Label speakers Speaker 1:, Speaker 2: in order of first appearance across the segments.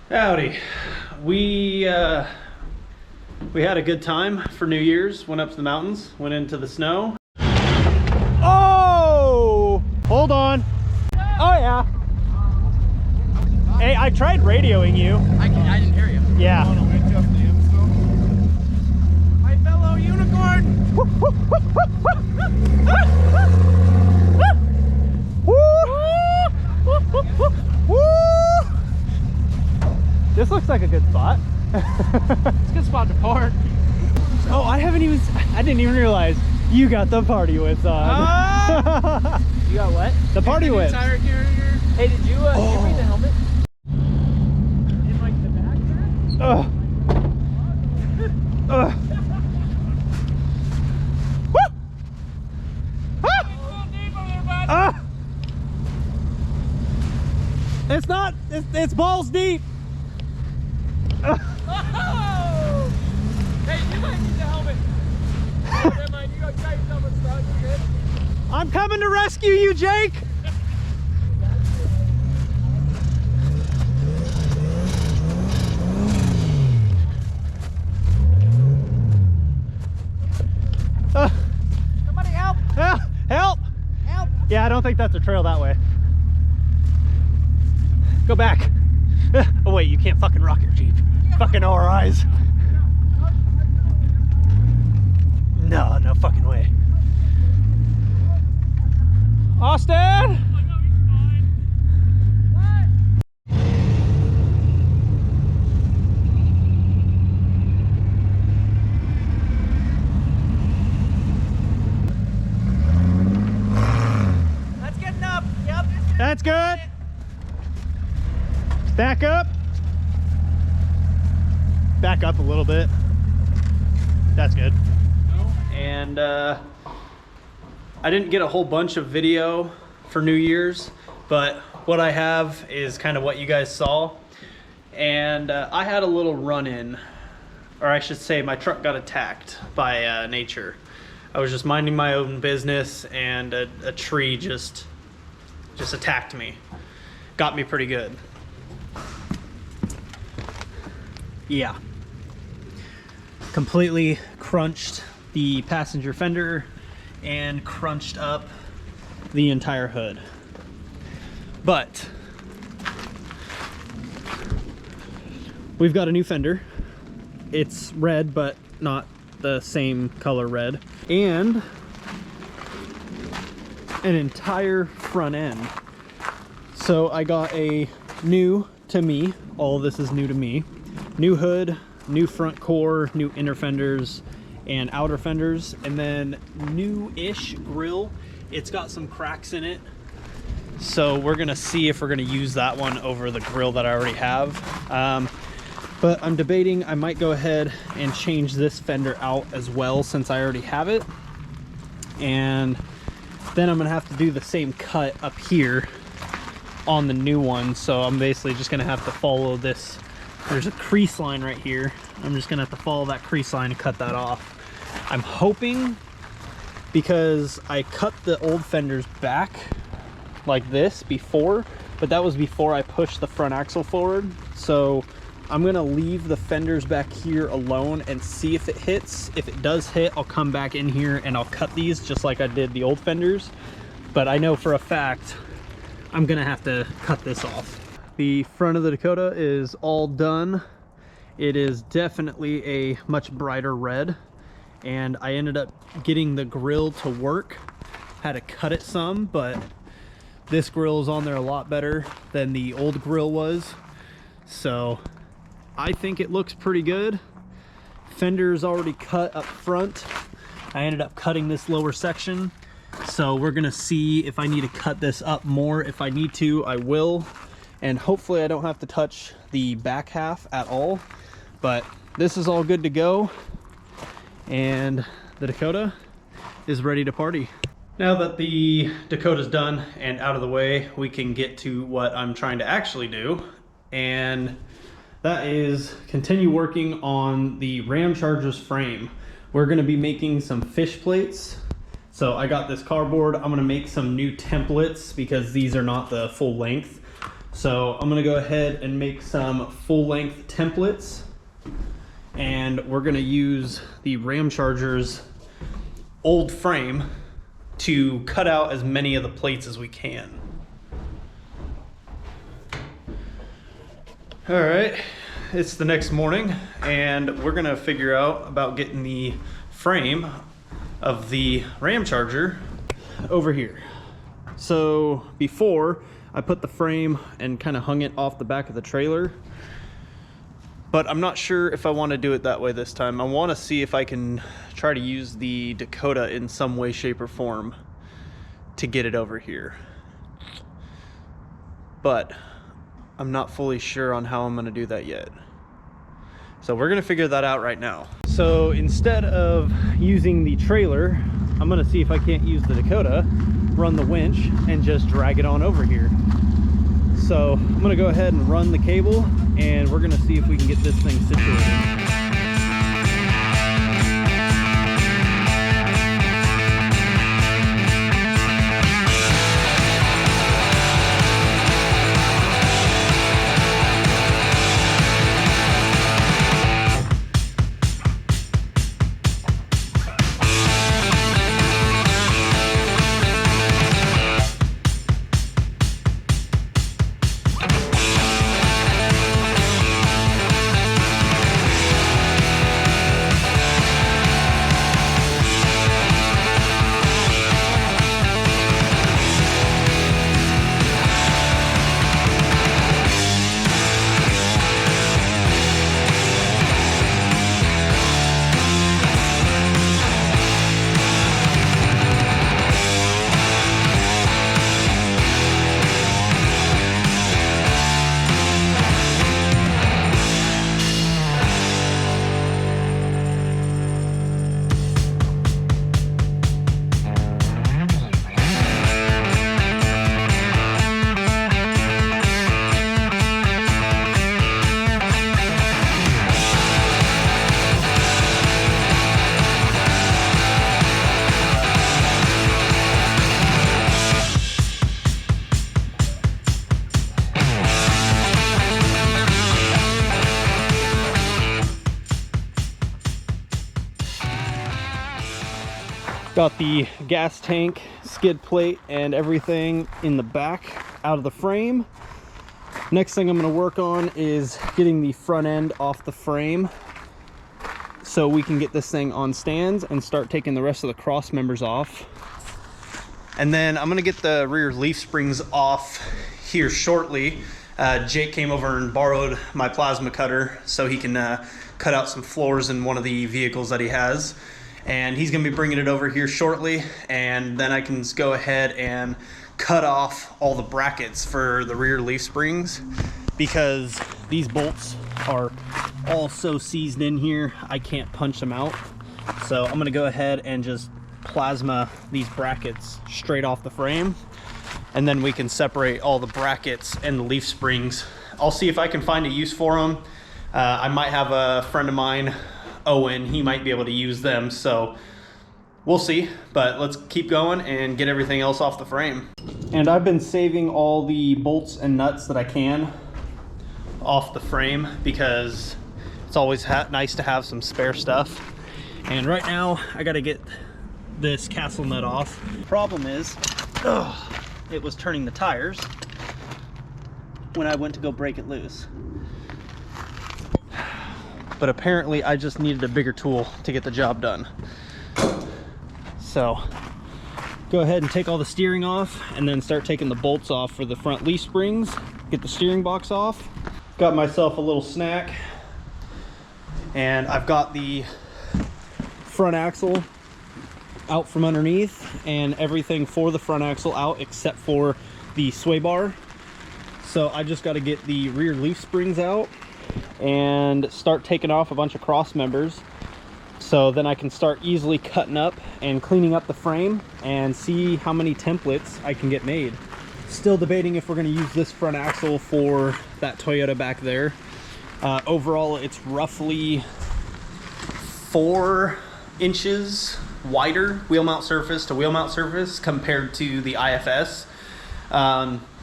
Speaker 1: Howdy. We had a good time for New Year's. Went up to the mountains, went into the snow. Oh! Hold on. Oh yeah. Hey, I tried radioing you.
Speaker 2: I didn't hear you.
Speaker 1: Yeah.
Speaker 2: My fellow unicorn!
Speaker 1: This looks like a good spot.
Speaker 2: It's a good spot to park.
Speaker 1: Oh, I didn't even realize you got the party whips on.
Speaker 2: You got what?
Speaker 1: The party whips.
Speaker 2: Tire carrier. Hey, did you give me the helmet? In like the back there?
Speaker 1: It's balls deep.
Speaker 2: Oh! Hey, you might need the helmet. Never mind, you got yourself a stuck. You good?
Speaker 1: I'm coming to rescue you, Jake.
Speaker 2: Somebody help!
Speaker 1: Help!
Speaker 2: Help!
Speaker 1: Yeah, I don't think that's a trail that way. Go back. Oh wait, you can't fucking rock your Jeep. Fucking RIs. No, no fucking way. Austin!
Speaker 2: That's good enough. Yep.
Speaker 1: That's good. Back up. Back up a little bit. That's good. And I didn't get a whole bunch of video for New Year's, but what I have is kind of what you guys saw. And I had a little run-in, or I should say my truck got attacked by nature. I was just minding my own business and a tree just attacked me. Got me pretty good. Yeah. Completely crunched the passenger fender and crunched up the entire hood. But we've got a new fender. It's red, but not the same color red. And an entire front end. So I got a new, to me, all of this is new to me, new hood, new front core, new inner fenders and outer fenders, and then new-ish grill. It's got some cracks in it, so we're gonna see if we're gonna use that one over the grill that I already have. But I'm debating I might go ahead and change this fender out as well, since I already have it, and then I'm gonna have to do the same cut up here on the new one. So I'm basically just gonna have to follow this. There's a crease line right here. I'm just gonna have to follow that crease line and cut that off. I'm hoping, because I cut the old fenders back like this before, but that was before I pushed the front axle forward. So I'm gonna leave the fenders back here alone and see if it hits. If it does hit, I'll come back in here and I'll cut these just like I did the old fenders. But I know for a fact I'm gonna have to cut this off. The front of the Dakota is all done. It is definitely a much brighter red, and I ended up getting the grill to work. Had to cut it some, but this grill is on there a lot better than the old grill was. So I think it looks pretty good. Fender's already cut up front. I ended up cutting this lower section. So we're gonna see if I need to cut this up more. If I need to, I will. And hopefully I don't have to touch the back half at all. But this is all good to go. And the Dakota is ready to party. Now that the Dakota's done and out of the way, we can get to what I'm trying to actually do. And that is continue working on the Ramcharger's frame. We're gonna be making some fish plates. So I got this cardboard. I'm gonna make some new templates because these are not the full length. So I'm gonna go ahead and make some full-length templates, and we're gonna use the Ramcharger's old frame to cut out as many of the plates as we can. All right, it's the next morning, and we're gonna figure out about getting the frame of the Ramcharger over here. So before, I put the frame and kind of hung it off the back of the trailer, but I'm not sure if I want to do it that way this time. I want to see if I can try to use the Dakota in some way, shape, or form to get it over here. But I'm not fully sure on how I'm going to do that yet. So we're going to figure that out right now. So instead of using the trailer, I'm going to see if I can't use the Dakota, run the winch, and just drag it on over here. So I'm going to go ahead and run the cable, and we're going to see if we can get this thing situated. Got the gas tank, skid plate, and everything in the back out of the frame. Next thing I'm going to work on is getting the front end off the frame so we can get this thing on stands and start taking the rest of the cross members off. And then I'm going to get the rear leaf springs off here shortly. Jake came over and borrowed my plasma cutter so he can cut out some floors in one of the vehicles that he has. And he's going to be bringing it over here shortly, and then I can go ahead and cut off all the brackets for the rear leaf springs, because these bolts are all so seized in here I can't punch them out. So I'm going to go ahead and just plasma these brackets straight off the frame, and then we can separate all the brackets and the leaf springs. I'll see if I can find a use for them. I might have a friend of mine, Owen, he might be able to use them, so we'll see. But let's keep going and get everything else off the frame. And I've been saving all the bolts and nuts that I can off the frame because it's always nice to have some spare stuff. And right now I got to get this castle nut off. Problem is, it was turning the tires when I went to go break it loose. But apparently I just needed a bigger tool to get the job done. So go ahead and take all the steering off, and then start taking the bolts off for the front leaf springs, get the steering box off. Got myself a little snack, and I've got the front axle out from underneath and everything for the front axle out except for the sway bar. So I just got to get the rear leaf springs out and start taking off a bunch of cross members, so then I can start easily cutting up and cleaning up the frame and see how many templates I can get made. Still debating if we're going to use this front axle for that Toyota back there. Overall it's roughly 4 inches wider wheel mount surface to wheel mount surface compared to the IFS.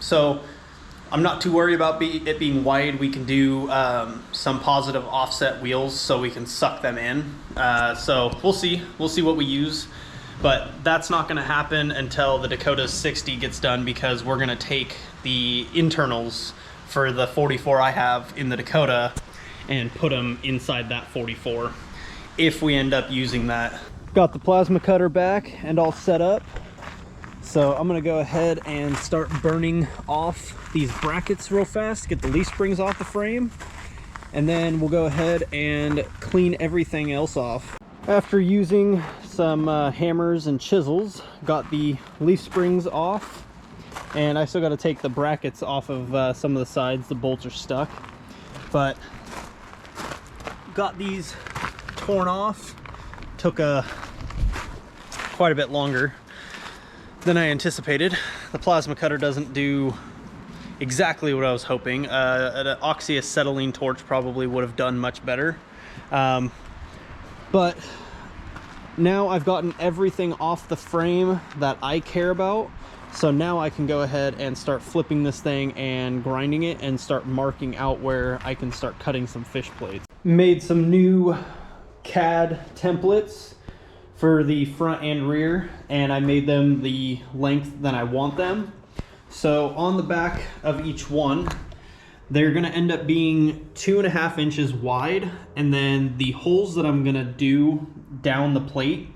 Speaker 1: So I'm not too worried about it being wide. We can do some positive offset wheels so we can suck them in. So we'll see what we use. But that's not gonna happen until the Dakota 60 gets done, because we're gonna take the internals for the 44 I have in the Dakota and put them inside that 44 if we end up using that. Got the plasma cutter back and all set up. So I'm gonna go ahead and start burning off these brackets real fast, get the leaf springs off the frame, and then we'll go ahead and clean everything else off. After using some hammers and chisels, got the leaf springs off, and I still got to take the brackets off of some of the sides. The bolts are stuck, but got these torn off. Took quite a bit longer than I anticipated. The plasma cutter doesn't do exactly what I was hoping. An oxyacetylene torch probably would have done much better. But now I've gotten everything off the frame that I care about. So now I can go ahead and start flipping this thing and grinding it and start marking out where I can start cutting some fish plates. Made some new CAD templates for the front and rear, and I made them the length that I want them. So on the back of each one, they're gonna end up being 2.5 inches wide, and then the holes that I'm gonna do down the plate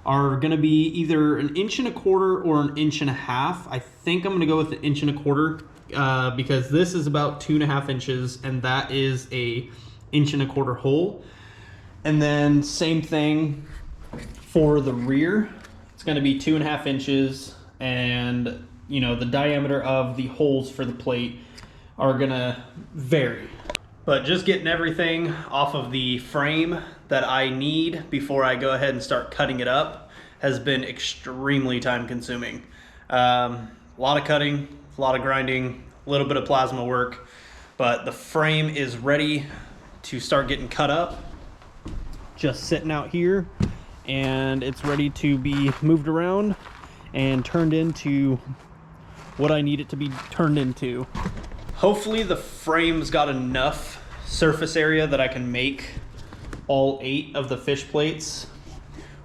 Speaker 1: are gonna be either 1.25 inches or 1.5 inches. I think I'm gonna go with 1.25 inches because this is about 2.5 inches and that is a 1.25 inch hole. And then same thing for the rear. It's gonna be 2.5 inches, and you know, the diameter of the holes for the plate are gonna vary. But just getting everything off of the frame that I need before I go ahead and start cutting it up has been extremely time consuming. A lot of cutting, a lot of grinding, a little bit of plasma work, but the frame is ready to start getting cut up. Just sitting out here, and it's ready to be moved around and turned into what I need it to be turned into. Hopefully the frame's got enough surface area that I can make all 8 of the fish plates.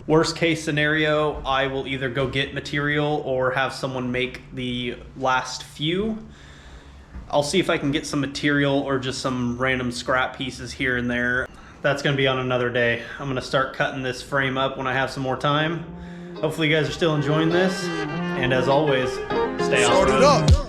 Speaker 1: Worst case scenario, I will either go get material or have someone make the last few. I'll see if I can get some material or just some random scrap pieces here and there. That's gonna be on another day. I'm gonna start cutting this frame up when I have some more time. Hopefully you guys are still enjoying this, and as always, stay awesome.